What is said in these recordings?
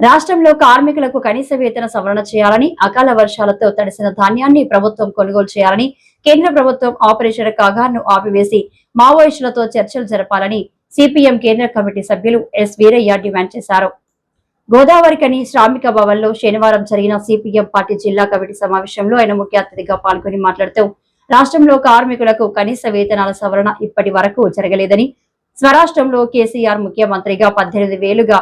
రాష్ట్రంలో కార్మికులకు కనీస వేతన సవరణ చేయాలని, అకాల వర్షాలతో తడిసిన ధాన్యాన్ని ప్రభుత్వం కొనుగోలు చేయాలని, కేంద్ర ప్రభుత్వం ఆపరేషన్ కాగార్ను ఆపివేసి మావోయిస్టులతో చర్చలు జరపాలని సిపిఎం కేంద్ర కమిటీ సభ్యులు ఎస్ వీరయ్య డిమాండ్ చేశారు. గోదావరికని శ్రామిక భవన్లో శనివారం జరిగిన సిపిఎం పార్టీ జిల్లా కమిటీ సమావేశంలో ఆయన ముఖ్య అతిథిగా పాల్గొని మాట్లాడుతూ, రాష్ట్రంలో కార్మికులకు కనీస వేతనాల సవరణ ఇప్పటి వరకు జరగలేదని, స్వరాష్ట్రంలో కేసీఆర్ ముఖ్యమంత్రిగా 18,000గా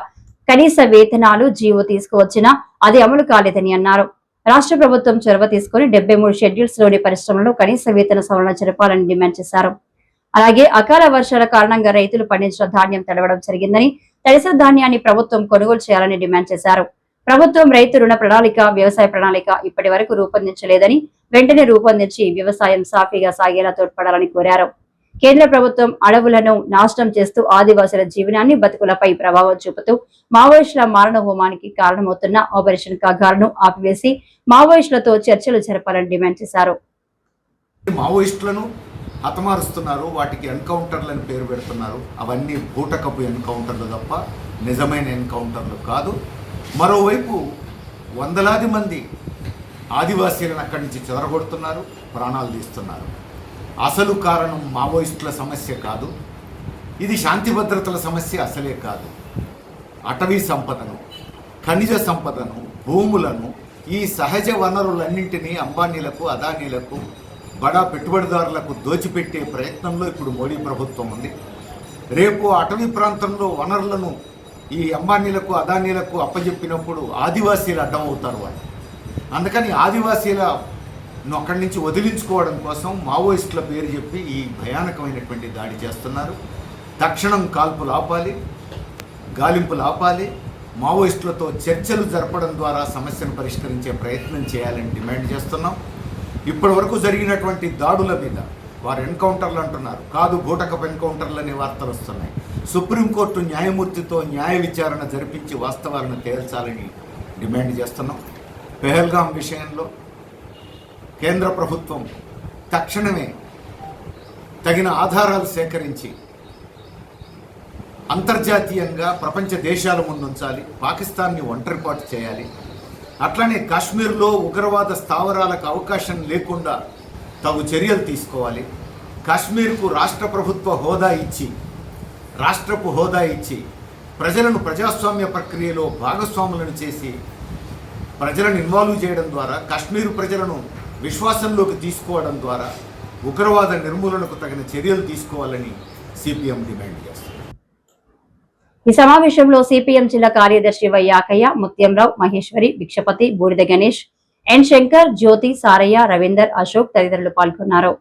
కనీస వేతనాలు జీవో తీసుకువచ్చినా అది అమలు కాలేదని అన్నారు. రాష్ట్ర ప్రభుత్వం చొరవ తీసుకుని 73 షెడ్యూల్స్ లోని పరిశ్రమలను కనీస వేతన సవరణ జరపాలని డిమాండ్ చేశారు. అలాగే అకాల వర్షాల కారణంగా రైతులు పండించిన ధాన్యం తడవడం జరిగిందని, తడిసిన ధాన్యాన్ని ప్రభుత్వం కొనుగోలు చేయాలని డిమాండ్ చేశారు. ప్రభుత్వం రైతు రుణ ప్రణాళిక, వ్యవసాయ ప్రణాళిక ఇప్పటి వరకు రూపొందించలేదని, వెంటనే రూపొందించి వ్యవసాయం సాఫీగా సాగేలా తోడ్పడాలని కోరారు. కేంద్ర ప్రభుత్వం అడవులను నాశనం చేస్తూ ఆదివాసుల జీవనాన్ని, బతుకులపై ప్రభావం చూపుతూ మావోయిస్టుల మారణ హోమానికి కారణమవుతున్న ఆపరేషన్ కాగార్ను ఆపివేసి మావోయిస్టులతో చర్చలు జరపాలని డిమాండ్ చేశారు. మావోయిస్టులను హతమారుస్తున్నారు, వాటికి ఎన్కౌంటర్లను పేరు పెడుతున్నారు. అవన్నీ బూటకపు ఎన్కౌంటర్లు తప్ప నిజమైన ఎన్కౌంటర్లు కాదు. మరోవైపు వందలాది మంది ఆదివాసీలను అక్కడి నుంచి చెదరగొడుతున్నారు, ప్రాణాలు తీస్తున్నారు. అసలు కారణం మావోయిస్టుల సమస్య కాదు, ఇది శాంతి భద్రతల సమస్య అసలే కాదు. అటవీ సంపదను, ఖనిజ సంపదను, భూములను, ఈ సహజ వనరులన్నింటినీ అంబానీలకు, అదానీలకు, బడా పెట్టుబడిదారులకు దోచిపెట్టే ప్రయత్నంలో ఇప్పుడు మోడీ ప్రభుత్వం ఉంది. రేపు అటవీ ప్రాంతంలో వనరులను ఈ అంబానీలకు, అదానీలకు అప్పజెప్పినప్పుడు ఆదివాసీలు అడ్డం అవుతారు వాళ్ళు. అందుకని ఆదివాసీలను అక్కడి నుంచి వదిలించుకోవడం కోసం మావోయిస్టుల పేరు చెప్పి ఈ భయానకమైనటువంటి దాడి చేస్తున్నారు. తక్షణం కాల్పులు ఆపాలి, గాలింపులు ఆపాలి, మావోయిస్టులతో చర్చలు జరపడం ద్వారా సమస్యను పరిష్కరించే ప్రయత్నం చేయాలని డిమాండ్ చేస్తున్నాం. ఇప్పటి వరకు జరిగినటువంటి దాడుల మీద వారు ఎన్కౌంటర్లు అంటున్నారు, కాదు బూటకపు ఎన్కౌంటర్లు అనే వార్తలు వస్తున్నాయి. సుప్రీంకోర్టు న్యాయమూర్తితో న్యాయ విచారణ జరిపించి వాస్తవాలను తేల్చాలని డిమాండ్ చేస్తున్నాం. పెహల్గాం విషయంలో కేంద్ర ప్రభుత్వం తక్షణమే తగిన ఆధారాలు సేకరించి అంతర్జాతీయంగా ప్రపంచ దేశాల ముందుంచాలి, పాకిస్తాన్ని ఒంటరిపాటు చేయాలి. అట్లనే కాశ్మీర్లో ఉగ్రవాద స్థావరాలకు అవకాశం లేకుండా తగు చర్యలు తీసుకోవాలి. కాశ్మీర్కు రాష్ట్రపు హోదా ఇచ్చి ప్రజలను ప్రజాస్వామ్య ప్రక్రియలో భాగస్వాములను చేసి ప్రజలను ఇన్వాల్వ్ చేయడం ద్వారా, కాశ్మీర్ ప్రజలను విశ్వాసంలోకి తీసుకోవడం ద్వారా ఉగ్రవాద నిర్మూలనకు తగిన చర్యలు తీసుకోవాలని సిపిఎం డిమాండ్ చేస్తుంది. ఈ సమావేశంలో సిపిఎం జిల్లా కార్యదర్శి వైయాకయ్య, ముత్యంరావు, మహేశ్వరి, భిక్షపతి, బూడిద గణేష్, ఎన్ శంకర్, జ్యోతి, సారయ్య, రవీందర్, అశోక్ తదితరులు పాల్గొన్నారు.